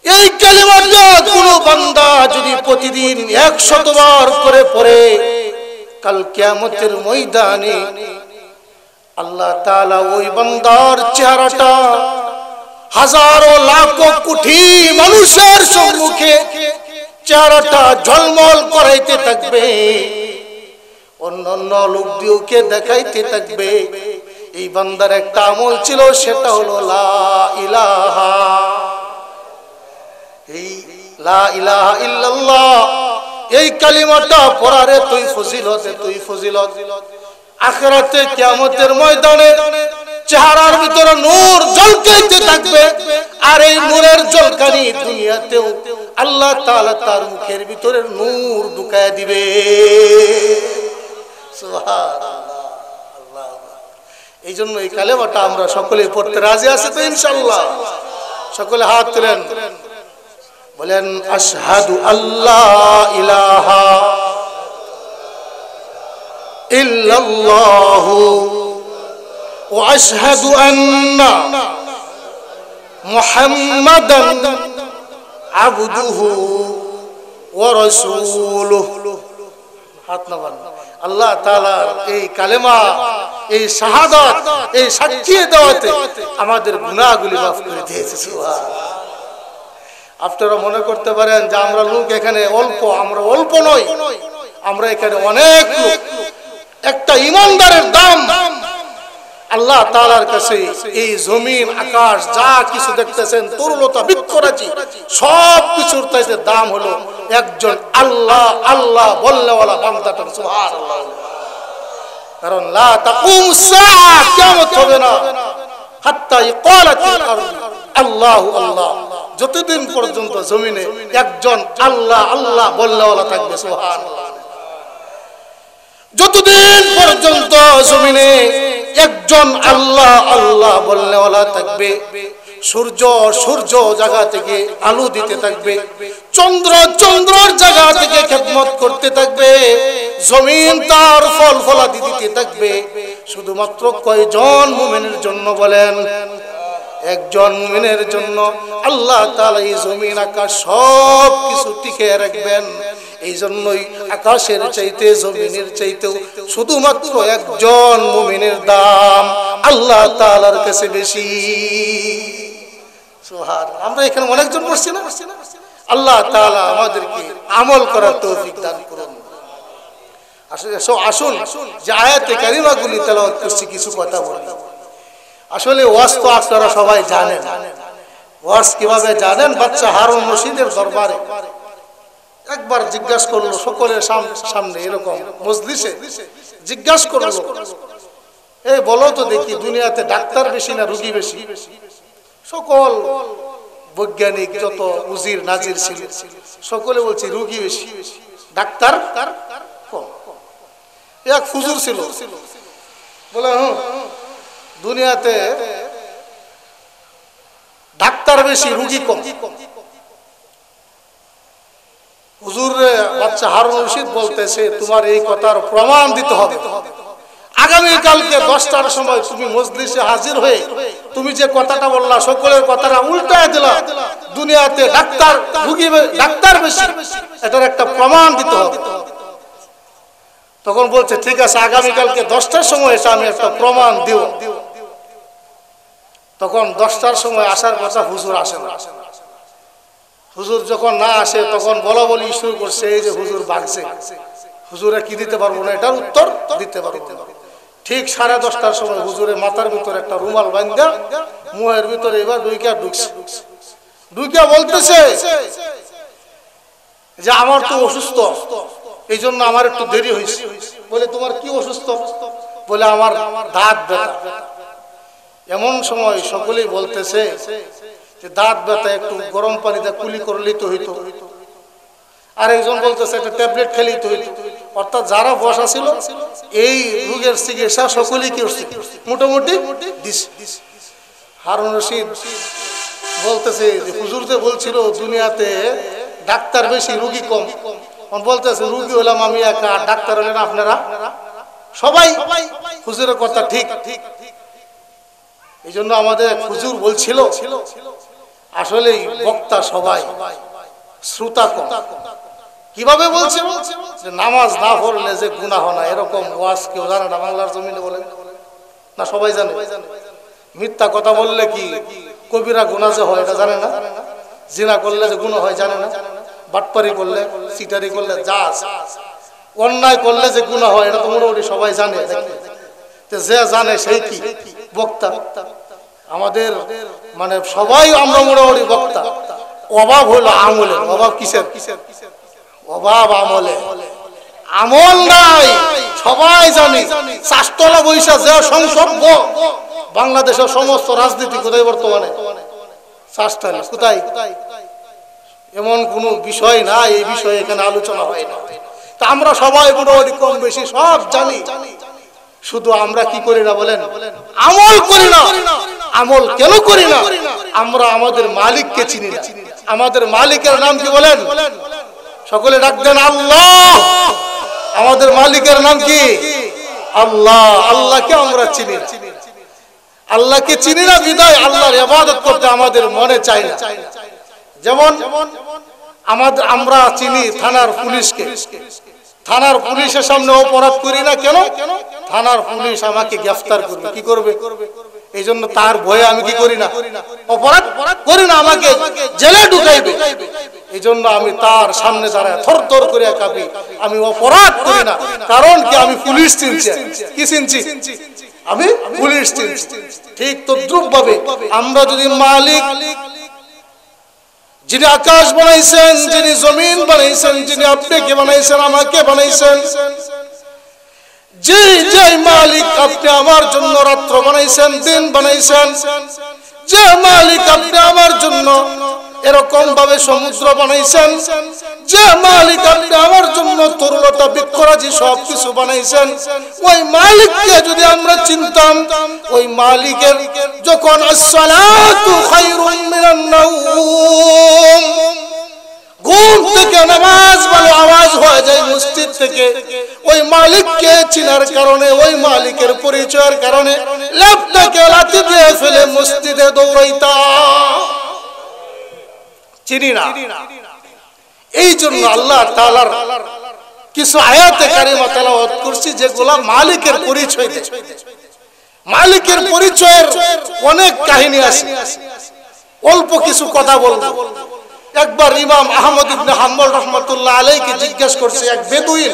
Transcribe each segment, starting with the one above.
এই কালিমাটা কোন বান্দা যদি প্রতিদিন 100 বার করে পড়ে, কাল কিয়ামতের ময়দানে আল্লাহ তাআলা ওই বান্দার চেহারাটা হাজারো লাখো কোটি মানুষের সম্মুখে চেহারাটা ঝলমল করাইতে থাকবে, অন্যান্য লোক দিওকে দেখাইতে থাকবে। এই বান্দার একটা আমল ছিল, সেটা হলো লা ইলাহা, এই লা ইলাহা ইল্লাল্লাহ, এই কালিমাটা পড়ারে তুই ফজিলত, তুই ফজিলত। আখিরাতে কিয়ামতের ময়দানে চেহারার ভিতরে নূর ঝলকাইতে থাকবে, আর এই নূরের ঝলকানি দুনিয়াতেও আল্লাহ তাআলা তার মুখের ভিতরে নূর ঢুকায় দিবে। সুবহানাল্লাহ, আল্লাহ। এই জন্য এই কালেমাটা আমরা সকলে পড়তে রাজি আছি তো ইনশাআল্লাহ? সকলে হাত তুলেন, বলেন আশহাদু আল্লাহ ইলাহা ইল্লাল্লাহু ওয়া আশহাদু আন্না মুহাম্মাদান আবদুহু ওয়া রাসূলুহু। হাত নামান। আল্লাহ তাআলার এই কালেমা, এই শাহাদাত, এই সাক্ষী দেওয়াতে আমাদের গুনাহগুলি মাফ করে দিয়েছে। সুবহানাল্লাহ। আপনারা মনে করতে পারেন যে আমরা লোক এখানে অল্প, আমরা অল্প নই, আমরা এখানে অনেক লোক। একটা ইমানদারের দাম আল্লাহ তাআলার কাছে এই জমিন আকাশ যা কিছু দেখতেছেন, তরুলতা বৃক্ষরাজি, সব কিছুর চাইতে দাম হলো একজন আল্লাহ আল্লাহ বলনেওয়ালা বান্দাটার। সুবহানাল্লাহ। কারণ লা তাকুমুস সাআহ, কিয়ামত হবে না হাত্তা ইকালাতিল আরদ আল্লাহু আল্লাহ, যতদিন পর্যন্ত জমিনে একজন আল্লাহ আল্লাহ বলনেওয়ালা থাকবে। সুবহানাল্লাহ। যতদিন পর্যন্ত জমিনে একজন আল্লাহ আল্লাহ বলনেওয়ালা থাকবে, সূর্য সূর্য জায়গা থেকে আলো দিতে থাকবে, চন্দ্র চন্দ্রর জায়গা থেকে খেদমত করতে থাকবে, জমিন তার ফল ফলাদি দিতে থাকবে। শুধুমাত্র কয়জন মুমিনের জন্য বলেন? একজন মুমিনের জন্য আল্লাহ তাআলা এই জমিন আকাশ সব কিছু টিকে রাখবেন। এই জন্যই আকাশের চাইতে জমিনের চাইতেও শুধুমাত্র একজন মুমিনের দাম আল্লাহ তাআলার কাছে বেশি। সুবহানাল্লাহ। আমরা এখানে অনেকজন বসছি না? আল্লাহ তাআলা আমাদেরকে আমল করার তৌফিক দান করুন। আসুন যে আয়াতে কারিমাগুলি তেলাওয়াত করছি কিছু কথা বলি। আসলে ওয়াজ তো আপনারা সবাই জানেন। ওয়াজ কিভাবে জানেন? বাচ্চা হারুন রশিদের দরবারে একবার জিজ্ঞাসা করলো, সকলের সামনে এরকম মজলিসে জিজ্ঞাসা করলো, এই বলো তো দেখি দুনিয়াতে ডাক্তার বেশি না রোগী বেশি? সকল বৈজ্ঞানিক যত উজির নাজির ছিল সকলে বলছে রোগী বেশি, ডাক্তার কম। এক হুজুর ছিল, বলে দুনিয়াতে ডাক্তার বেশি রোগী কম। হুজুর বাচ্চা হারুন রশিদ বলতেছে, তোমার এই কথার প্রমাণ দিতে হবে। আগামী কালকে 10টার সময় তুমি মজলিসে হাজির হয়ে তুমি যে কথাটা বললা, সকলের কথাটা উল্টায় দিলা, দুনিয়াতে ডাক্তার রোগী ডাক্তার বেশি, এটার একটা প্রমাণ দিতে হবে। তখন বলছে ঠিক আছে, আগামী কালকে 10টার সময় এটা আমি একটা প্রমাণ দিব। তখন 10টার সময় আসার কথা, হুজুর আসে না। হুজুর যখন না আসে তখন বলা বলি শুরু করছে, এই যে হুজুর ভাগছে, হুজুরে কি দিতে পারবো না, এটার উত্তর দিতে পারবো না। ঠিক 10:30টার সময় হুজুরের মাথার ভিতরে একটা রুমাল বাঁধা মুহের ভিতরে এবার ঢুকিয়া বলতেছে যে আমার তো অসুস্থ, এই জন্য আমার একটু দেরি হয়েছে। বলে তোমার কি অসুস্থ? বলে আমার দাঁত ব্যথা। এমন সময় সকলেই বলতেছে যে দাঁত ব্যথা একটু গরম পানিতে কুলি করলেই তো হইতো। আর একজন বলতেছে একটা ট্যাবলেট খেলেই তো হইতো। অর্থাৎ যারা বসা ছিল এই রোগের চিকিৎসা সকলেই করছে, মোটামুটি দিছে। হারুন রশিদ বলতেছে যে হুজুর যে বলছিল দুনিয়াতে ডাক্তার বেশি রোগী কম, বলতেছে রোগী হলাম আমি একা, ডাক্তার হলেন আপনারা সবাই। হুজুরের কথা ঠিক। এই জন্য আমাদের হুজুর বলছিল আসলে বক্তা সবাই, শ্রোতা কম। কিভাবে বলছে যে নামাজ না পড়লে যে গুনাহ না, এরকম ওয়াজ কেউ জানে না বাংলার জমিনে? বলেন না, সবাই জানে। মিথ্যা কথা বললে কি কবিরা গুনাহ যে হয় এটা জানে না? জিনা করলে যে গুনাহ হয় জানে না? বাটপারি করলে, চিটারি করলে, যা অন্যায় করলে যে গুনাহ হয় এটা তো মোটামুটি সবাই জানে। যে জানে সেই কি বক্তা? আমাদের মানে সবাই আমরা মোটামুটি বক্তা। অভাব হলো আমলে। অভাব কিসের? অভাব আমলে। আমল নাই, সবাই জানি। চাষতলা বৈশা যে সংসর্গ বাংলাদেশের সমস্ত রাজনীতি কোথায় বর্তমানে? চাষতলা কোথায়? এমন কোন বিষয় না এই বিষয়ে এখানে আলোচনা হয় না। তা আমরা সবাই মোটামুটি কম বেশি সব জানি, শুধু আমরা কি করি না বলেন? আমল করি না। আমল কেন করি না? আমরা আমাদের মালিককে চিনি না। আমাদের মালিকের নাম কি বলেন? সকলে ডাক দেন আল্লাহ। আমাদের মালিকের নাম কি? আল্লাহ। আল্লাহকে আমরা চিনি না। আল্লাহকে চিনি না বিদায় আল্লাহর ইবাদত করতে আমাদের মনে চায় না। যেমন আমরা চিনি থানার পুলিশকে। থানার পুলিশের সামনে অপরাধ করি না কেন? থানার পুলিশ আমাকে গ্রেফতার করবে। কি করবে? এই জন্য তার ভয়ে আমি কি করি না? অপরাধ করি না, আমাকে জেলে ঢুকাইবে। এই জন্য আমি তার সামনে দাঁড়ায় থরথর করে কাঁপি। আমি অপরাধ করি না, কারণ কি? আমি পুলিশ চিনছি। কি চিনছি? আমি পুলিশ চিনছি। ঠিক তদ্রুপ ভাবে আমরা যদি মালিক, যিনি আকাশ বানাইছেন, যিনি জমিন বানাইছেন, যিনি আপনাকে বানাইছেন, আমাকে বানাইছেন, যে মালিক আপনি আমার জন্য রাত্র বানাইছেন, দিন বানাইছেন, যে মালিক আপনি আমার জন্য এরকম ভাবে সমুদ্র বানাইছেন, যে মালিক আপনি আমার জন্য তরুলতা বৃক্ষরাজি সবকিছু বানাইছেন, ওই মালিককে যদি আমরা চিনতাম, ওই মালিকের যখন আসসালাতু খায়রুম মিনান নাওম, ঘুম থেকে নামাজ বলে আওয়াজ হয়ে যায় মসজিদ থেকে, ওই মালিককে চিনার কারণে, ওই মালিকের পরিচয়ের কারণে লেপটাকে লাথি দিয়ে ফেলে মসজিদে দৌড়াইতাম। চিনি না। এই জন্য আল্লাহ তাআলার কিছু আয়াতে কারিমা তেলাওয়াত করছি যেগুলা মালিকের পরিচয় দেয়। মালিকের পরিচয়ের অনেক কাহিনী আছে, অল্প কিছু কথা বলবো। একবার ইমাম আহমদ ইবনে হাম্বল রাহমাতুল্লাহ আলাইহি জিজ্ঞাসা করছে এক বেদুইন,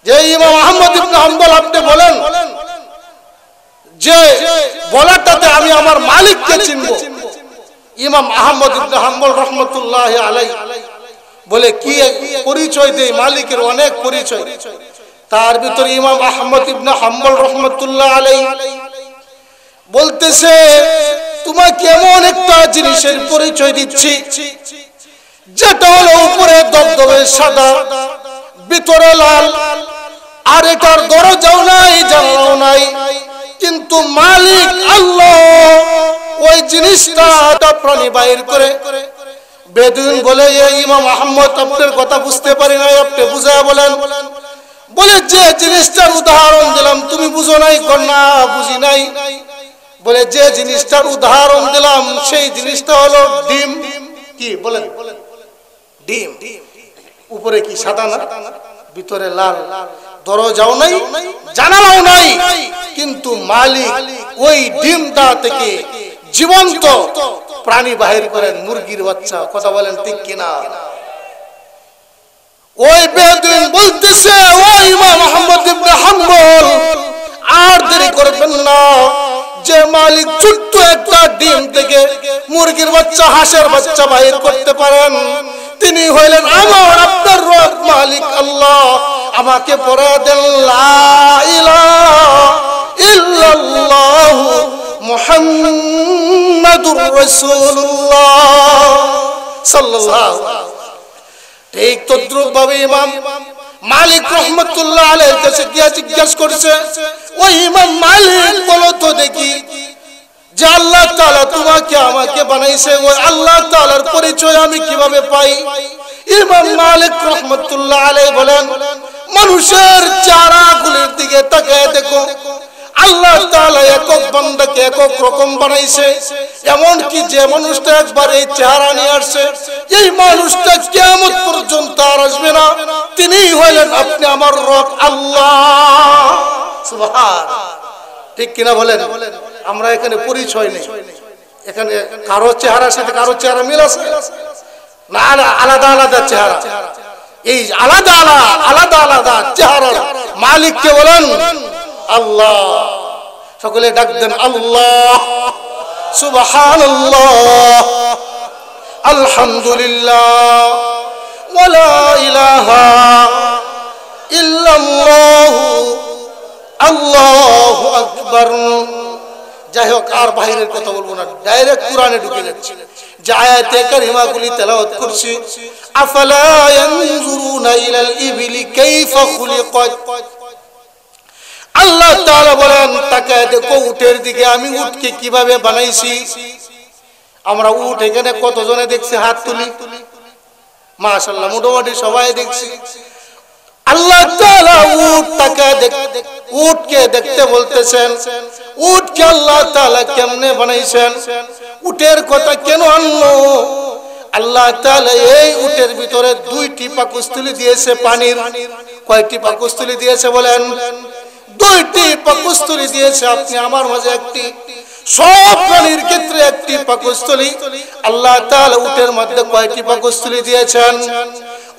যে ইমাম আহমদ ইবনে হাম্বল আপনি বলেন যে বলাটাতে আমি আমার মালিককে চিনব। ইমাম আহমদ ইবনে হাম্বল রাহমাতুল্লাহ আলাইহি বলে কি পরিচয় দেয়? মালিকের অনেক পরিচয়। তার ভিতরে ইমাম আহমদ ইবনে হাম্বল রাহমাতুল্লাহ আলাইহি বলতেছে, তোমাকে এমন একটা জিনিসের পরিচয় দিচ্ছি যেটা হলো উপরে দবদবে সাদা, ভিতরে লাল, আর এটার দরজাও নাই, জানালাও নাই, কিন্তু মালিক আল্লাহ ওই জিনিসটা প্রাণী বাইর করে। বেদুইন বলে, ইমাম আহমদ আপনার কথা বুঝতে পারি নাই, আপনি বুঝায় বলেন। বলে, যে জিনিসটার উদাহরণ দিলাম তুমি বুঝো নাই? না, বুঝি নাই। বলে, যে জিনিসটার উদাহরণ দিলাম সেই জিনিসটা হলো ডিম। কি বলেন? ডিম। উপরে কি সাদা না, ভিতরে লাল, দরজাও নাই, জানালাও নাই, কিন্তু মালিক ওই ডিমটা থেকে জীবন্ত প্রাণী বাহির করেন, মুরগির বাচ্চা। কথা বলেন ঠিক কিনা? ওই বেদুইন বলতেছে, ও ইমাম আহমদ ইবনে হাম্বল, আর দেরি করবেন না, যে মালিক ছোট্ট একটা ডিম থেকে মুরগির বাচ্চা, হাঁসের বাচ্চা বাহির করতে পারেন, তিনি হইলেন আমার আপনার রব মালিক আল্লাহ। আমাকে পড়ে দেন লা ইলাহা ইল্লাল্লাহ মুহাম্মাদুর রাসূলুল্লাহ সাল্লাল্লাহু আলাইহি। ঠিক তদ্রুপ ভাবে ইমাম মালিক রহমতুল্লাহ আলাইহির কাছে গিয়ে জিজ্ঞাসা করছে, ওই ইমাম মালিক বলো তো দেখি, যে আল্লাহ তাআলা তোমাকে আমাকে বানাইছে, ওই আল্লাহ তাআলার পরিচয় আমি কিভাবে পাই? ইমাম মালিক রহমতুল্লাহ আলাইহি বলেন, মানুষের চেহারাগুলির দিকে তাকায় দেখো, আল্লাহ তাআলা একক বান্দাকে একক রকম বানাইছে এমন কি যে মানুষটা একবার এই চেহারা নিয়ে আসছে এই মানুষটা কিয়ামত পর্যন্ত আর আসবে না তিনিই হলেন আপনি আমার রব আল্লাহ সুবহান ঠিক কিনা বলেন আমরা এখানে পরিচয় নেই এখানে কারো চেহারার সাথে কারো চেহারা মিল আছে না আলাদা আলাদা চেহারা এই আলাদা আলাদা আলাদা চেহারার মালিক কে বলেন আল্লাহ সকলে ডাক দেন আল্লাহ সুবহানাল্লাহ আলহামদুলিল্লাহ ওয়ালা ইলাহা ইল্লাল্লাহ আল্লাহু আকবার যাই হোক আর বাইরের কথা বলবো না ডাইরেক্ট কোরআনে ঢুকে যাচ্ছি যে আয়াতে কারিমাগুলি তেলাওয়াত করছি আফালা ইয়ানজুরুনা ইলাল ইবিলি কাইফা খুলিকাত আল্লাহ তাআলা বলেন তাকায় দেখো উটের দিকে আমি উটকে কিভাবে বানাইছি আমরা উট এখানে কতজনে দেখছি হাত তুলি মাশাআল্লাহ মোটামুটি সবাই দেখছি আল্লাহ তাআলা উটকে দেখতে বলতেছেন উটকে আল্লাহ তাআলা কেমনে বানাইছেন উটের কথা কেন আনলো আল্লাহ তাআলা এই উটের ভিতরে দুইটি পাকস্থলী দিয়েছে পানির কয়টি পাকস্থলী দিয়েছে বলেন দুইটি পাকস্থলী দিয়েছে আপনি আমার মাঝে একটি সব প্রাণীর ক্ষেত্রে একটি পাকস্থলী আল্লাহ তাআলা উটের মধ্যে কয়টি পাকস্থলী দিয়েছেন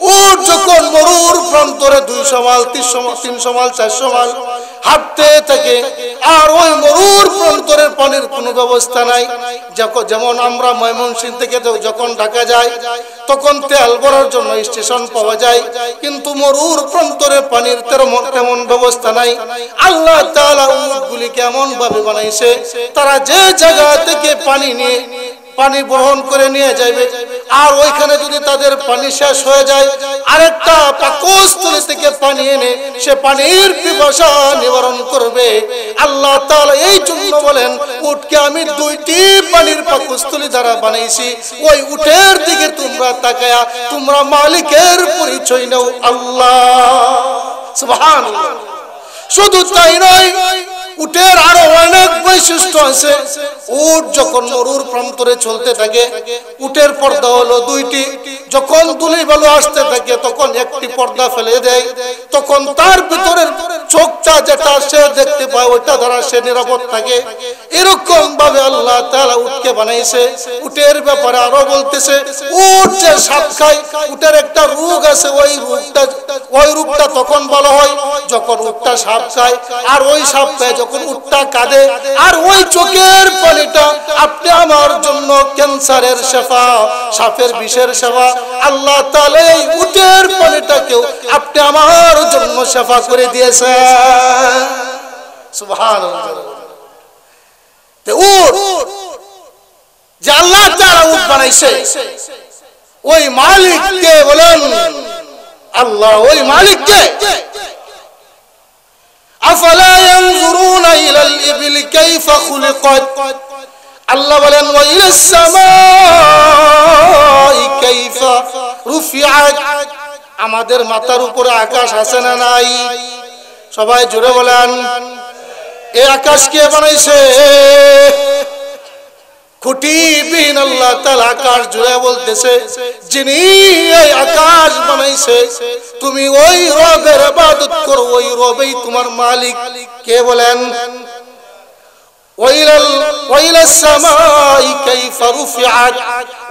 উট যখন মরুর প্রান্তরে 200 মাইল 300 মাইল 400 মাইল হাঁটতে থাকে আর ওই মরুর প্রান্তরের পানির কোনো ব্যবস্থা নাই যেমন আমরা ময়মনসিংহ থেকে যখন ঢাকা যাই তখন তেল ভরার জন্য স্টেশন পাওয়া যায় কিন্তু মরুর প্রান্তরে পানির তেমন ব্যবস্থা নাই আল্লাহ তাআলা উটগুলিকে এমন ভাবে বানাইছে তারা যে জায়গা থেকে পানি বহন করে নিয়ে যাবে আর ওইখানে যদি তাদের পানি শেষ হয়ে যায় আরেকটা পাকস্থলী থেকে পানি এনে সে পানির পিপাসা নিবারণ করবে আল্লাহ তাআলা এই জন্য বলেন উটকে আমি দুইটি পানির পাকস্থলী দ্বারা বানাইছি ওই উটের দিকে তোমরা তাকায়া তোমরা মালিকের পরিচয় নাও আল্লাহ সুবহানাল্লাহ শুধু তাই নয় উটের আরো অনেক বৈশিষ্ট্য আছে উট যখন মরুর প্রান্তরে চলতে থাকে উটের পর্দা হলো দুইটি যখন ধুলি বালু আসতে থাকে তখন একটি পর্দা ফেলে দেয় তখন তার ভিতরের চোখটা যেটা সে দেখতে পায় ওইটা দ্বারা সে নিরাপদ থাকে এরকম ভাবে আল্লাহ তাআলা উটকে বানাইছে উটের ব্যাপারে আরো বলতেছে উট যে সাপ খায় উটের একটা রোগ আছে ওই রোগটা তখন ভালো হয় যখন উটটা সাপ খায় আর ওই সাপ খায় যখন উটটা কাঁদে আর ওই চোখের পানিটা আপনি আমার জন্য ক্যান্সারের সেবা সাপের বিষের সেবা আল্লাহ তাআলা এই উটের পানিটাকেও আপনি আমার জন্য সেবা করে দিয়েছেন সুবহানাল্লাহ তে উট যে আল্লাহ তাআলা উট বানাইছে ওই মালিক কে বলেন আল্লাহ ওই মালিক কে আফালা ইয়ানজুরুনা ইলাল ইবিলি কাইফা খুলিকাত আল্লাহ বলেন ওয়া ইলাস সামাই কাইফা রুফিআত আমাদের মাথার উপরে আকাশ আছে না নাই সবাই জোরে বলেন এই আকাশ কে বানাইছে খুঁটিবিহীন আল্লাহ তাআলা আকাশ জুড়ে বলতেছে যিনি এই আকাশ বানাইছে তুমি ওই রবের ইবাদত করো ওই রবেই তোমার মালিক কে বলেন ওয়াইলাস সামাই কাইফা রুফিআত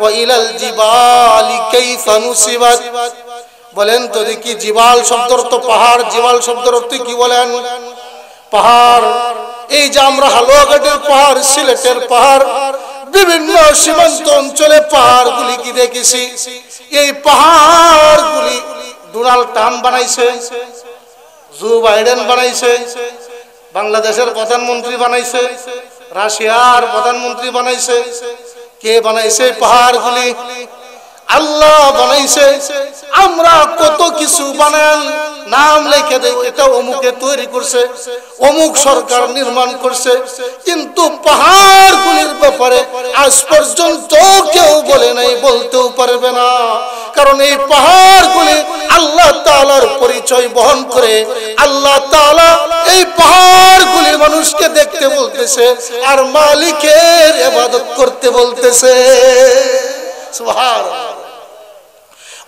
ওয়াইলাল জিবালি কাইফা নুসিবাত বলেন তো দেখি জিবাল শব্দের তো পাহাড় জিবাল শব্দের অর্থ কি বলেন পাহাড় এই যে আমরা হালুয়াঘাটের পাহাড় সিলেটের পাহাড় বিভিন্ন সীমান্ত অঞ্চলে পাহাড়গুলি কি দেখেছি এই পাহাড়গুলি ডোনাল্ড ট্রাম্প বানাইছে জো বাইডেন বানাইছে বাংলাদেশের প্রধানমন্ত্রী বানাইছে রাশিয়ার প্রধানমন্ত্রী বানাইছে কে বানাইছে পাহাড়গুলি আল্লাহ বানাইছে আমরা কত কিছু বানান নাম লিখে দেই এটা অমুকে তৈরি করছে অমুক সরকার নির্মাণ করছে কিন্তু পাহাড়গুলির ব্যাপারে আজ পর্যন্ত কেউ বলে নাই বলতেও পারবে না কারণ এই পাহাড়গুলি আল্লাহ তাআলার পরিচয় বহন করে আল্লাহ তাআলা এই পাহাড়গুলির মানুষকে দেখতে বলতেছে আর মালিকের ইবাদত করতে বলতেছে। সুবহানাল্লাহ।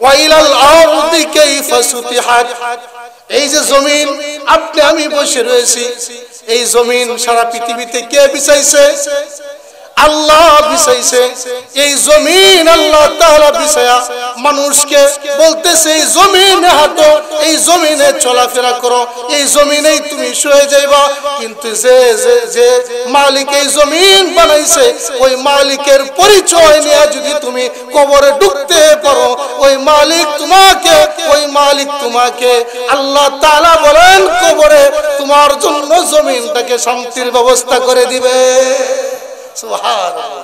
ওয়া ইলাল আরদি কাইফা সুতিহাত, এই যে জমিন আপনি আমি বসে রয়েছি, এই জমিন সারা পৃথিবীতে কে বিছাইছে? আল্লাহ বিছাইছে। এই জমিন আল্লাহ তাআলা বিছায়া মানুষকে বলতেছে এই জমিনে হাঁটো, এই জমিনে চলাফেরা করো, এই জমিনেই তুমি শুয়ে যাইবা। কিন্তু যে যে যে মালিক এই জমিন বানাইছে ওই মালিকের পরিচয় নিয়ে যদি তুমি কবরে ঢুকতে পারো, ওই মালিক তোমাকে আল্লাহ তাআলা বলেন কবরে তোমার জন্য জমিনটাকে শান্তির ব্যবস্থা করে দিবে। সুবহানাল্লাহ।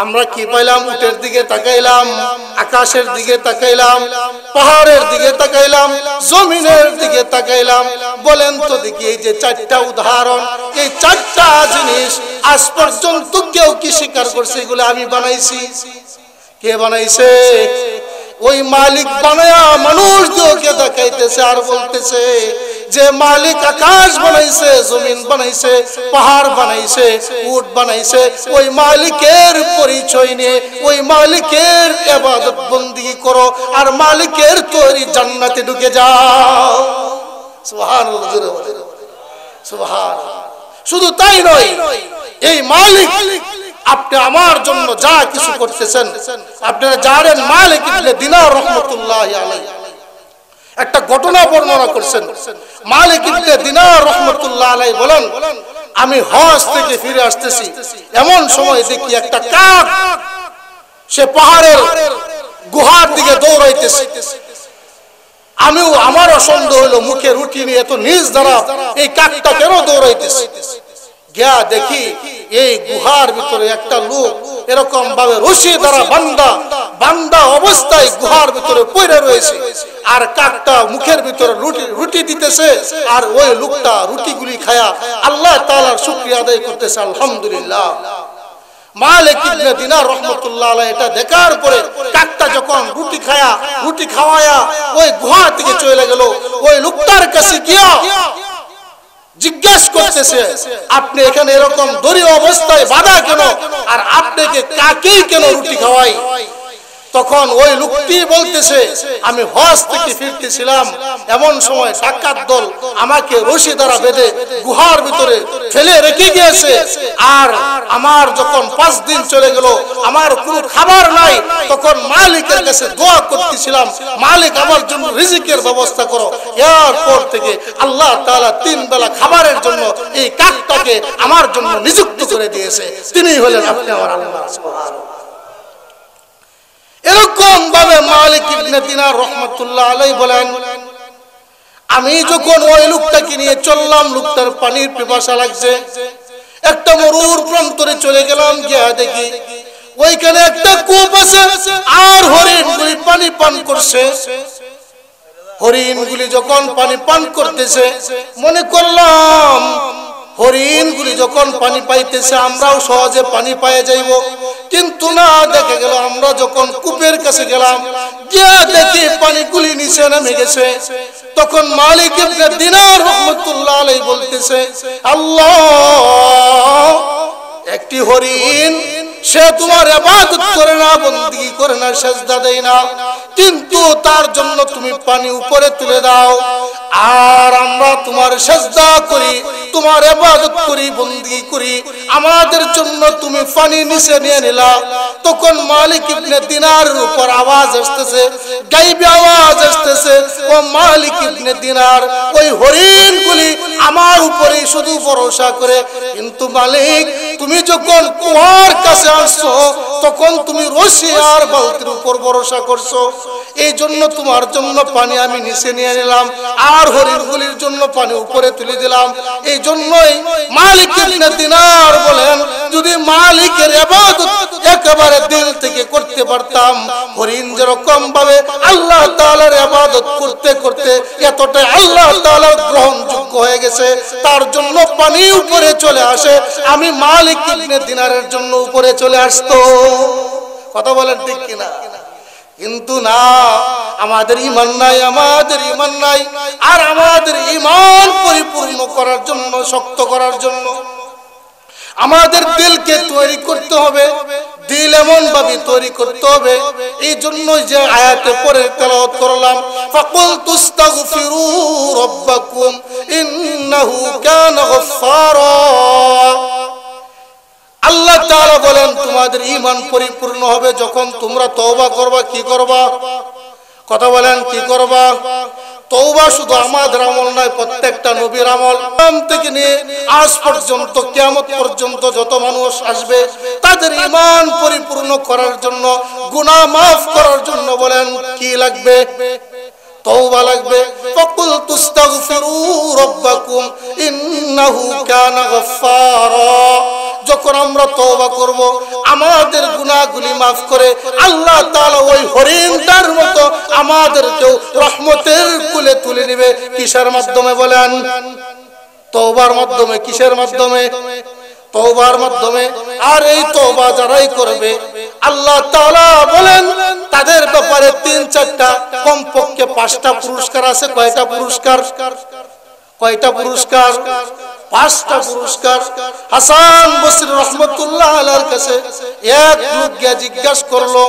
আমরা কি পাইলাম? উটের দিকে তাকাইলাম, আকাশের দিকে তাকাইলাম, পাহাড়ের দিকে তাকাইলাম, জমিনের দিকে তাকাইলাম। বলেন তো দেখি এই যে চারটা উদাহরণ, এই চারটা জিনিস আজ পর্যন্ত কেউ কি স্বীকার করছে এগুলো আমি বানাইছি? কে বানাইছে? ওই মালিক বানায়া মানুষদেরকে দেখাইতেছে আর বলতেছে যে মালিক আকাশ বানাইছে, জমিন বানাইছে, পাহাড় বানাইছে, উট বানাইছে। ওই মালিকের পরিচয় নিয়ে ওই মালিকের ইবাদত বندگی করো আর মালিকের তৈরি জান্নাতে ঢুকে যাও। সুবহানাল্লাহ। সুবহানাল্লাহ। শুধু তাই নয়, এই মালিক আপনি আমার জন্য যা কিছু করতেছেন, আপনারা জানেন মালিক ইবনে দিনার রাহমাতুল্লাহি আলাইহি একটা ঘটনা বর্ণনা করছেন। মালিক ইবনে দিনার রাহমাতুল্লাহি আলাইহি বলেন, আমি হজ থেকে ফিরে আসতেছি, এমন সময় দেখি একটা কাক সে পাহাড়ের গুহার দিকে দৌড়াইতেছে। আমারও সন্দেহ হলো মুখে রুটি নিয়ে এত নিজ দ্বারা এই কাকটা কেন দৌড়াইতেছে। গিয়া দেখি এই গুহার ভিতরে একটা লোক এরকম ভাবে রশি দ্বারা বান্দা অবস্থায় গুহার ভিতরে পড়ে রয়েছে, আর কাকটা মুখের ভিতরে রুটি দিতেছে, আর ওই লোকটা রুটিগুলি খায়া আল্লাহ তাআলার শুকরিয়া আদায় করতেছে। আলহামদুলিল্লাহ। মালিক ইবনে দিনার রাহমাতুল্লাহ আলাইহি এটা দেখার পরে কাকটা যখন রুটি খাওয়ায়া ওই গুহা থেকে চলে গেল, ওই লোকটার কাছে গিয়া জিজ্ঞাসা করতেছে আপনি এখানে এরকম দরিদ্র অবস্থায় বাঁধা কেন, আর আপনাকে কাকেই কেন রুটি খাওয়াই? তখন ওই লোকটি বলতেছে আমি হজ থেকে ফিরতেছিলাম, এমন সময় ডাকাত দল আমাকে রশি দ্বারা বেঁধে গুহার ভিতরে ফেলে রেখে গিয়েছে, আর আমার যখন 5 দিন চলে গেল আমার কোনো খাবার নাই, তখন মালিকের কাছে দোয়া করতেছিলাম মালিক আমার জন্য রিজিকের ব্যবস্থা করো। এরপর থেকে আল্লাহ তাআলা 3 বেলা খাবারের জন্য এই কাকটাকে আমার জন্য নিযুক্ত করে দিয়েছে। তিনি হলেন আপনি আমার আল্লাহ। সুবহানাল্লাহ। এরকম ভাবে মালিক ইবনে দিনার রাহমাতুল্লাহ আলাইহি বলেন, আমি যখন ওই লোকটাকে নিয়ে চললাম, লোকটার পানির পিপাসা লাগছে, একটা মরুর প্রান্তরে চলে গেলাম, গিয়া দেখি ওইখানে একটা কূপ আছে আর হরিণগুলি পানি পান করছে। হরিণগুলি যখন পানি পান করতেছে মনে করলাম হরিণগুলি যখন পানি পাইতেছে আমরাও সহজে পানি পেয়ে যাইব, কিন্তু না, দেখা গেল আমরা যখন কূপের কাছে গেলাম গিয়া দেখি পানিগুলি নিচে নেমে গেছে। তখন মালিক ইবনে দিনার রাহমাতুল্লাহ আলাইহি বলতেছে আল্লাহ, একটি হরিণ সে তোমার ইবাদত করে না, বندگی করে না, সিজদা দেয় না, কিন্তু তার জন্য তুমি পানি উপরে তুলে দাও আর আমরা তোমার সিজদা করি, তোমার ইবাদত করি, বندگی করি, আমাদের জন্য তুমি পানি নিচে নিয়ে নিলা। তখন মালিক ইবনে দিনারের উপর আওয়াজ আসতেছে, গায়বী আওয়াজ আসতেছে, ও মালিক ইবনে দিনার, ওই হরিণগুলি আমার উপরে শুধু ভরসা করে, কিন্তু মালিক তুমি যখন কুয়ার কাছে আসছো তখন তুমি রশি আর বালতির উপর ভরসা করছো, এই জন্য তোমার জন্য পানি আমি নিচে নিয়ে নিলাম আর হরিণগুলির জন্য পানি উপরে তুলে দিলাম। এই জন্যই মালিক ইবনে দিনার বলেন, যদি মালিকের ইবাদত একেবারে দিল থেকে করতে পারতাম, হরিণ যেরকম ভাবে আল্লাহ তাআলার ইবাদত করতে করতে এতটাই আল্লাহ তাআলার গ্রহণযোগ্য হয়ে গেছে, তার জন্য পানি উপরে চলে আসে, আমি মালিক ইবনে দিনারের জন্য উপরে চলে আসতো। কথা বলেন ঠিক কিনা? কিন্তু না, আমাদের ঈমান নাই, আমাদের ঈমান নাই। আর আমাদের ঈমান পরিপূর্ণ করার জন্য, শক্ত করার জন্য আমাদের দিলকে তৈরি করতে হবে। দিল এমন ভাবে তৈরি করতে হবে, এই জন্য যে আয়াতে পড়ে তেলাওয়াত করলাম, ফাকুল তুস্তাগফিরু রাব্বাকুম ইন্নাহু কানা গফফারা। আল্লাহ তাআলা বলেন তোমাদের ঈমান পরিপূর্ণ হবে যখন তোমরা তওবা করবা। কি করবা? কথা বলেন, কি করবা? তওবা শুধু আমাদের আমল নয়, প্রত্যেকটা নবীর আমল। আদম থেকে নিয়ে আজ পর্যন্ত, কিয়ামত পর্যন্ত যত মানুষ আসবে তাদের ঈমান পরিপূর্ণ করার জন্য, গুনাহ মাফ করার জন্য বলেন কি লাগবে? তওবা লাগবে। ফাকুল তুস্তাগফিরু রাব্বাকুম ইন্নাহু কানা গফফারা। যখন আমরা তওবা করব, আমাদের গুনাহগুলি মাফ করে আল্লাহ তাআলা ওই হরিণটার মতো আমাদেরকেও রহমতের কুলে তুলে নেবে। কিসের মাধ্যমে বলেন? তওবার মাধ্যমে। কিসের মাধ্যমে? তওবার মাধ্যমে। আর এই তওবা যারাই করবে আল্লাহ তাআলা বলেন তাদের ব্যাপারে 3-4টা, কমপক্ষে 5টা পুরস্কার আছে। কয়টা পুরস্কার? কয়টা পুরস্কার? 5টা পুরস্কার। হাসান বসরি রাহমাতুল্লাহ আলাইহির কাছে এক লোক গিয়ে জিজ্ঞাসা করলো,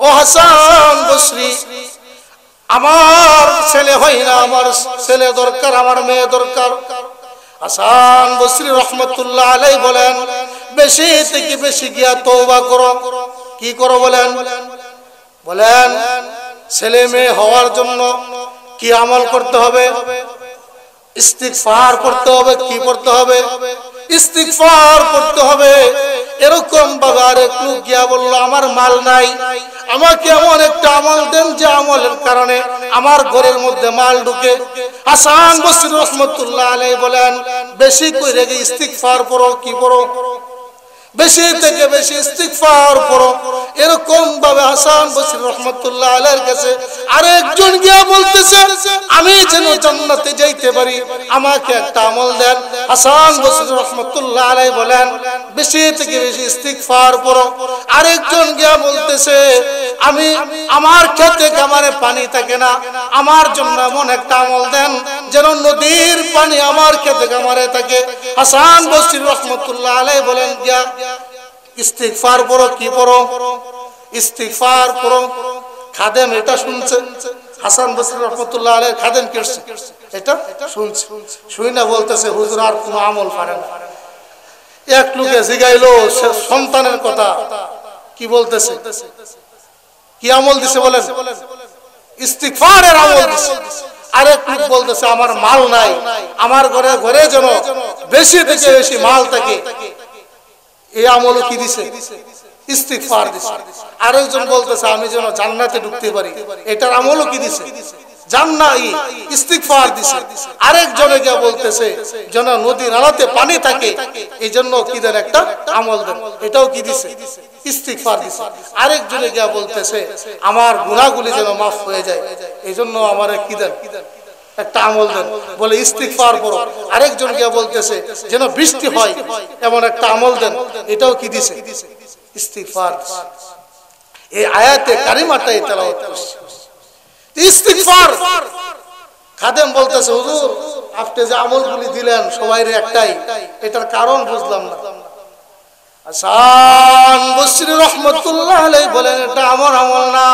ও হাসান বসরি, আমার ছেলে হয় না, আমার ছেলে দরকার, আমার মেয়ে দরকার। হাসান বসরি রাহমাতুল্লাহ আলাইহি বলেন, বেশি থেকে বেশি গিয়া তওবা করো। কি করো বলেন? বলেন ছেলে মেয়ে হওয়ার জন্য কি আমল করতে হবে? ইস্তিগফার করতে হবে। কি করতে হবে? ইস্তিগফার করতে হবে। এরকম ভাবে আরেক লোক গিয়া বলল, আমার মাল নাই, আমাকে এমন একটা আমল দেন যে আমলের কারণে আমার ঘরের মধ্যে মাল ঢুকে। হাসান বসরি রাহমাতুল্লাহ আলাইহি বলেন, বেশি কইরে ইস্তিগফার পড়ো। কি পড়ো? বেশি থেকে বেশি ইস্তিগফার পড়ো। এরকম ভাবে হাসান বসরি রাহমাতুল্লাহ আলাইহির কাছে আরেকজন গিয়া বলতেছে, আমি যেন জান্নাতে যাইতে পারি, আমাকে একটা আমল দেন। হাসান বসরি রাহমাতুল্লাহ আলাইহি বলেন, বেশি থেকে বেশি ইস্তিগফার পড়ো। আরেকজন গিয়া বলতেছে, আমি আমার খেতে কামারে পানি থাকে না, আমার জন্য এমন একটা আমল দেন যেন নদীর পানি আমার খেতে কামারে থাকে। হাসান বসরি রাহমাতুল্লাহ আলাইহি বলেন, গিয়া ইস্তিগফার পড়ো। কি পড়ো? ইস্তিগফার পড়ো। খাদেম এটা শুনছে, হাসান বসরি রাহমাতুল্লাহ আলাইহির খাদেম কি করছে? এটা শুনছে। শুই না বলতেছে, হুজুর আর কোনো আমল পারে না। এক লোকে জিগাইলো সন্তানের কথা, কি বলতেছে? কি আমল দিছে বলেন? ইস্তিগফারের আমল দিছে। আরেক লোক বলতেছে, আমার মাল নাই, আমার ঘরে ঘরে যেন বেশি থেকে বেশি মাল থাকে। এই আমল কি দিছে? ইস্তিগফার দিছে। আরেকজন বলতেছে, আমি যেন জান্নাতে ঢুকতে পারি, এটার আমল কি দিছে? জান্নাত, ইস্তিগফার দিছে। আরেকজনে গিয়ে বলতেছে যেন নদী নালাতে পানি থাকে, এই জন্য কি দেন? একটা আমল দেন, এটাও কি দিছে? ইস্তিগফার দিছে। আরেকজনে গিয়ে বলতেছে, আমার গুনাহগুলি যেন মাফ হয়ে যায়, এই জন্য আমারে কি দেন? একটা আমল দেন, বলে ইস্তিগফার পড়ো। আরেকজন গিয়ে বলতেছে যেন বৃষ্টি হয়, এমন একটা আমল দেন, এটাও কি দিছে? ইস্তিগফার। এই আয়াতে কারিমাটাই তেলাওয়াত করছে, ইস্তিগফার। খাদেম বলতেছে, হুজুর আপনি যে আমলগুলি দিলেন সবাইরে একটাই, এটার কারণ বুঝলাম না। হাসান বসরি রাহমাতুল্লাহ আলাইহি বলেন, এটা আমার আমল না।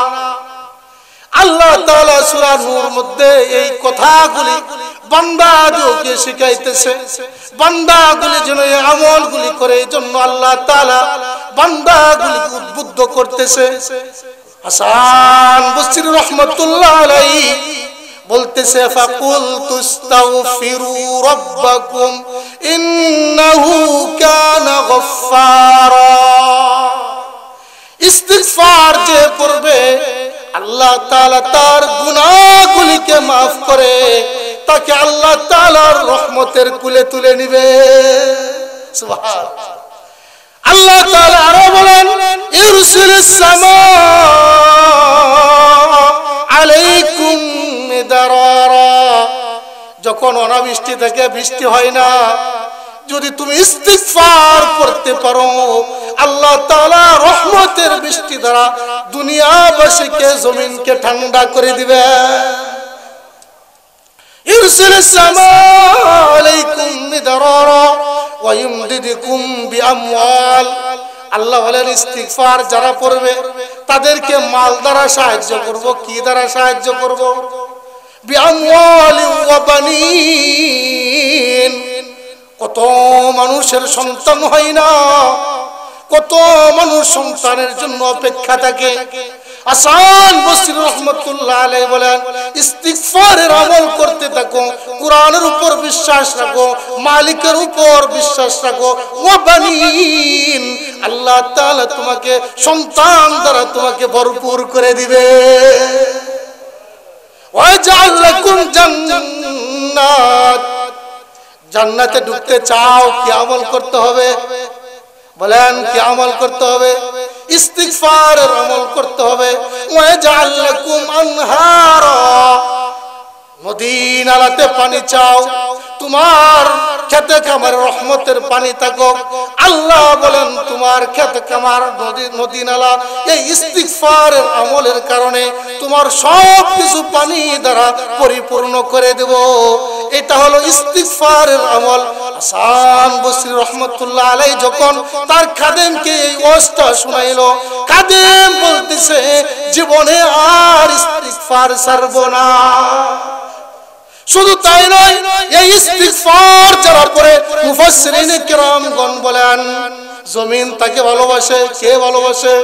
আল্লাহ তাআলা সূরা নূর মধ্যে এই কথাগুলি বান্দাদেরকে শিখাইতেছে, বান্দাগুলি যেন এই আমলগুলি করে, এই জন্য আল্লাহ তাআলা বান্দাগুলিকে উদ্বুদ্ধ করতেছে। হাসান বসরি রাহমাতুল্লাহ আলাইহি বলতেছে, ফাকুল তুস্তাগফিরু রাব্বাকুম ইন্নাহু কানা গফফারা। ইস্তিগফার যে পড়বে আল্লাহ তাআলা তার গুনাহগুলিকে maaf করে তাকে আল্লাহ তাআলার রহমতের কুলে তুলে নেবে। সুবহানাল্লাহ। আল্লাহ তাআলা আরো বলেন, ইরসিলিস সামা আলাইকুম মিদরারা। যখন অনাবৃষ্টি থেকে বৃষ্টি হয় না, যদি তুমি ইস্তিগফার করতে পারো আল্লাহ তাআলা রহমতের বৃষ্টি দ্বারা দুনিয়াবাসীকে জমিনকে ঠান্ডা করে দিবে। ইরসিলিস সামাআ আলাইকুম মিদরারা ওয়া ইমদিদকুম বিআমওয়াল। আল্লাহ বলেন ইস্তিগফার যারা পড়বে তাদেরকে মাল দ্বারা সাহায্য করব। কি দ্বারা সাহায্য করব? বিআমওয়ালি ওয়া বানিন। কত মানুষের সন্তান হয় না, কত মানুষ সন্তানের জন্য অপেক্ষা থাকে। হাসান বসরি রাহমাতুল্লাহ আলাইহি বলেন ইস্তিগফারের আমল করতে থাকো, কুরআনের উপর বিশ্বাস রাখো, মালিকের উপর বিশ্বাস রাখো। ওয়া বানিন, আল্লাহ তাআলা তোমাকে সন্তান দ্বারা তোমাকে ভরপুর করে দিবে। ওয়া জাআল লাকুম জান্নাত, জান্নাতে ঢুকতে চাও কি আমল করতে হবে? বলেন কি আমল করতে হবে? ইস্তিগফারের আমল করতে হবে। ওয়া জাআল লাকুম আনহারা, নদী নালাতে পানি চাও, তোমার খেতে খামার রহমতের পানি থাকো। আল্লাহ বলেন তোমার খেতে খামার নদী নালা এই ইস্তিগফারের আমলের কারণে তোমার সব কিছু পানি দ্বারা পরিপূর্ণ করে দেব। এটা হলো ইস্তিগফারের আমল। হাসান বসরি রাহমাতুল্লাহ আলাইহি যখন তার খাদেমকে এই ওয়াজটা শোনাইলো, খাদেম বলতেছে জীবনে আর ইস্তিগফার ছাড়ব না। শুধু তাই নয়, এই ইস্তিগফার যারা পড়ে মুফাসসিরিনে কিরামগণ বলেন জমিন তাকে ভালোবাসে। কে ভালোবাসে?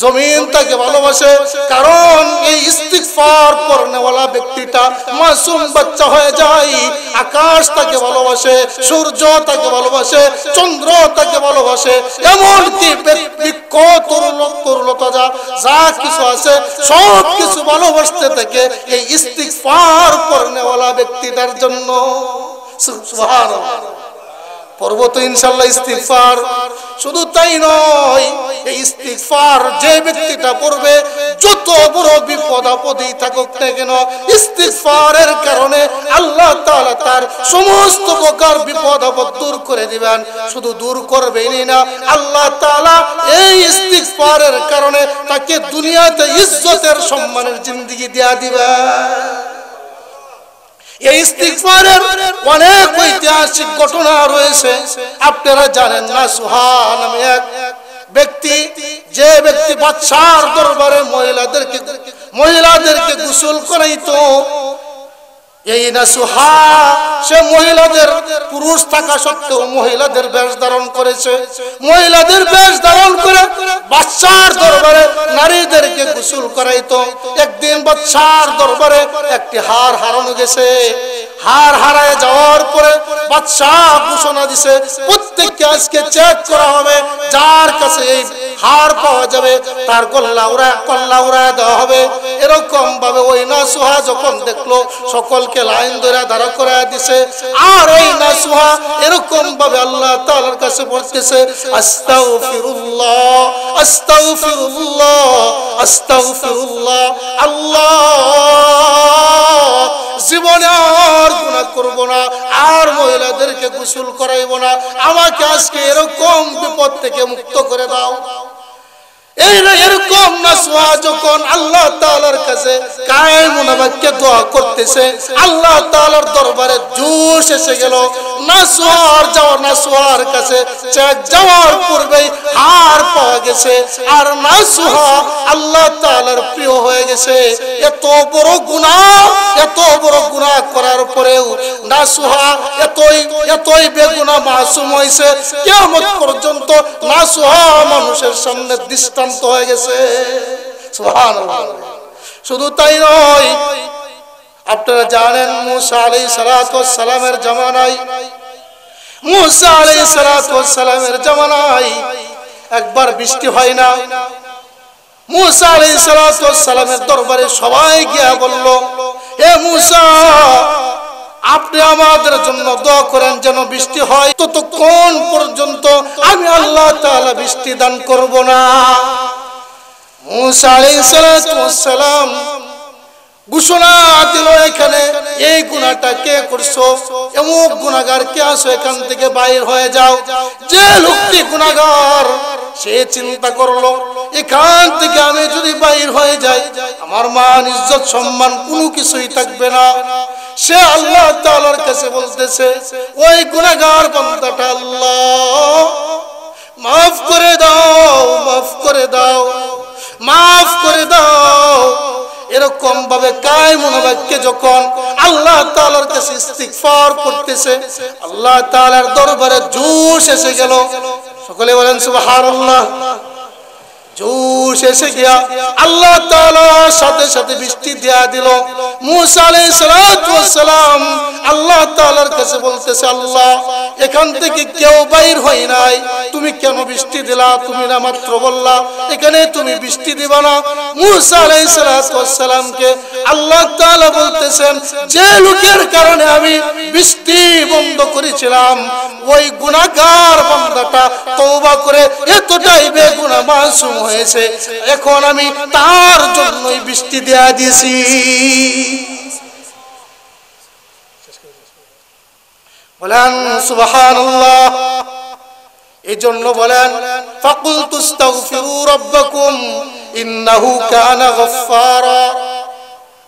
জমিন তাকে ভালোবাসে, কারণ এই ইস্তিগফার পড়নেওয়ালা ব্যক্তিটা মাসুম বাচ্চা হয়ে যায়। আকাশ তাকে ভালোবাসে, সূর্য তাকে ভালোবাসে, চন্দ্র তাকে ভালোবাসে, এমনকি বৃক্ষ তরুলতা যা কিছু আছে সব কিছু ভালোবাসতে থাকে এই ইস্তিগফার পড়নেওয়ালা ব্যক্তিটার জন্য। সুবহানাল্লাহ। পর্বত ইনশাআল্লাহ ইস্তিগফার। শুধু তাই নয়, এই ইস্তিগফার যে ব্যক্তিটা পড়বে যত বড় বিপদ আপদেই থাকুক না কেন, ইস্তিগফারের কারণে আল্লাহ তাআলা তার সমস্ত প্রকার বিপদ আপদ দূর করে দিবেন। শুধু দূর করবেনই না, আল্লাহ তাআলা এই ইস্তিগফারের কারণে তাকে দুনিয়াতে ইজ্জতের সম্মানের জিন্দেগি দেয়া দিবেন। এই ইস্তিগফারের অনেক ঐতিহাসিক ঘটনা রয়েছে। আপনারা জানেন না, সুহা নামে এক ব্যক্তি, যে ব্যক্তি বাদশার দরবারে মহিলাদেরকে গোসল করাইতো, এই নাসুহা সে মহিলাদের, পুরুষ থাকা সত্ত্বেও মহিলাদের বেশ ধারণ করেছে। মহিলাদের বেশ ধারণ করে বাদশার দরবারে নারীদেরকে গোসল করাইতো। একদিন বাদশার দরবারে একটি হার হারানো গেছে। হার হারায় যাওয়ার পরে বাদশাহ ঘোষণা দিছে প্রত্যেককে আজকে চেক করা হবে, যার কাছে এই হার পাওয়া যাবে তার কল্লা উড়ায় দেওয়া হবে। এরকম ভাবে ওই নাসুহা যখন দেখলো সকলকে লাইন ধরে দাঁড়া করায় দিছে। আর ওই নাসুহা এরকম ভাবে আল্লাহ তাআলার কাছে বলতেছে আস্তাগফিরুল্লাহ আস্তাগফিরুল্লাহ আস্তাগফিরুল্লাহ, আল্লাহ জীবনে আর গুনাহ করব না, আর মহিলাদেরকে গোসল করাইব না, আমাকে আজকে এরকম বিপদ থেকে মুক্ত করে দাও। এরকম নাসুহা যখন আল্লাহ তাআলার কাছে কায়মুন বাক্যে দোয়া করতেছে, আল্লাহ তাআলার দরবারে জোশ এসে গেল। নাসুহার কাছে চেক যাওয়ার পূর্বেই হার পাওয়া গেছে, আর নাসুহা আল্লাহ তাআলার প্রিয় হয়ে গেছে। এত বড় গুনাহ করার পরেও নাসুহা এতই বেগুনাহ মাসুম হয়েছে, কিয়ামত পর্যন্ত নাসুহা মানুষের সামনে দৃষ্টান্ত হয়ে গেছে। সুবহানাল্লাহ। শুধু তাই নয়, আপনারা জানেন মুসা আলাইহিস সালাতু ওয়াস সালামের জামানায় একবার বৃষ্টি হয় না। মুসা আলাইহিস সালাতু ওয়াস সালামের দরবারে সবাই গিয়া বলল, হে মুসা, আপনি আমাদের জন্য দোয়া করেন যেন বৃষ্টি হয়, ততক্ষণ পর্যন্ত আমি আল্লাহ তাআলা বৃষ্টি দান করব না। মুসা আলাইহিস সালাতু ওয়াস সালাম ঘোষণা দিল, এখানে এই গুনাহটা কে করছো, এমন গুনাহগার কে আছো, এখান থেকে বাইরে হয়ে যাও। যে লোকটি গুনাহগার সে চিন্তা করলো এখান থেকে আমি যদি বাইর হয়ে যাই আমার মান ইজ্জত সম্মান কোনো কিছুই থাকবে না। সে আল্লাহ তাআলার কাছে বলতেছে ওই গুনাহগার বান্দাটা, আল্লাহ মাফ করে দাও, মাফ করে দাও, মাফ করে দাও। এরকম ভাবে কায় মনোবাক্যে যখন আল্লাহ তাআলার কাছে ইস্তিগফার করতেছে, আল্লাহ তাআলার দরবারে জোশ এসে গেল। সকলে বলেন সুবহানাল্লাহ। জোশ এসে গিয়া আল্লাহ তাআলা সাথে সাথে বৃষ্টি দেয়া দিল। মুসা আলাইহিস সালাতু ওয়াস সালাম আল্লাহ তাআলার কাছে বলতেছে, আল্লাহ এখান থেকে কেউ বাইর হয় নাই, তুমি কেন বৃষ্টি দিলা? তুমি না মাত্র বললা এখানে তুমি বৃষ্টি দিবা না। মুসা আলাইহিস সালাতু ওয়াস সালামকে আল্লাহ তাআলা বলতেছেন, যে লোকের কারণে আমি বৃষ্টি বন্ধ করেছিলাম ওই গুনাহগার বান্দাটা তওবা করে এতটাই বেগুনাহ মাসুম হয়েছে, এখন আমি তার জন্যই বৃষ্টি দেয়া দিয়েছি। বলেন সুবহানাল্লাহ। এই জন্য বলেন ফাকুলতু আস্তাগফিরু রাব্বাকুম ইন্নাহু কানা গফফারা।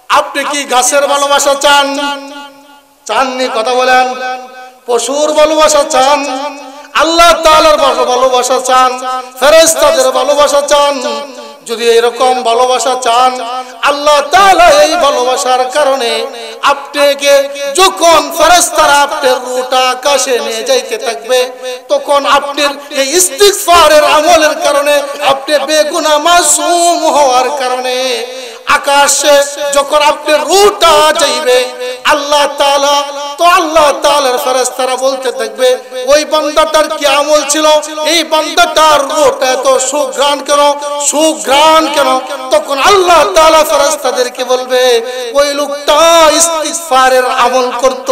আপনি কি গাছের ভালোবাসা চান? চাননি? কথা বলেন। পশুর ভালোবাসা চান? আল্লাহ তাআলার ভালোবাসা চান? ফেরেশতাদের ভালোবাসা চান? যদি এরকম ভালোবাসা চান, আল্লাহ তাআলা এই ভালোবাসার কারণে আপনাকে যখন ফেরেশতারা আপনার রূহটা আকাশে নিয়ে যাইতে থাকবে, তখন আপনার এই ইস্তিগফারের আমলের কারণে আপনি বেগুনাহ মাসুম হওয়ার কারণে আকাশে যখন আপনার রূহটা যাইবে, আল্লাহ তাআলা তো আল্লাহ তাআলার ফেরেশতারা বলতে থাকবে ওই বান্দাটার কি আমল ছিল, এই বান্দাটার রূহটা এত সুঘ্রাণ কেন, সুঘ্রাণ কেন? তখন আল্লাহ তাআলা ফেরেশতাদেরকে বলবে ওই লোকটা ইস্তিগফারের আমল করত।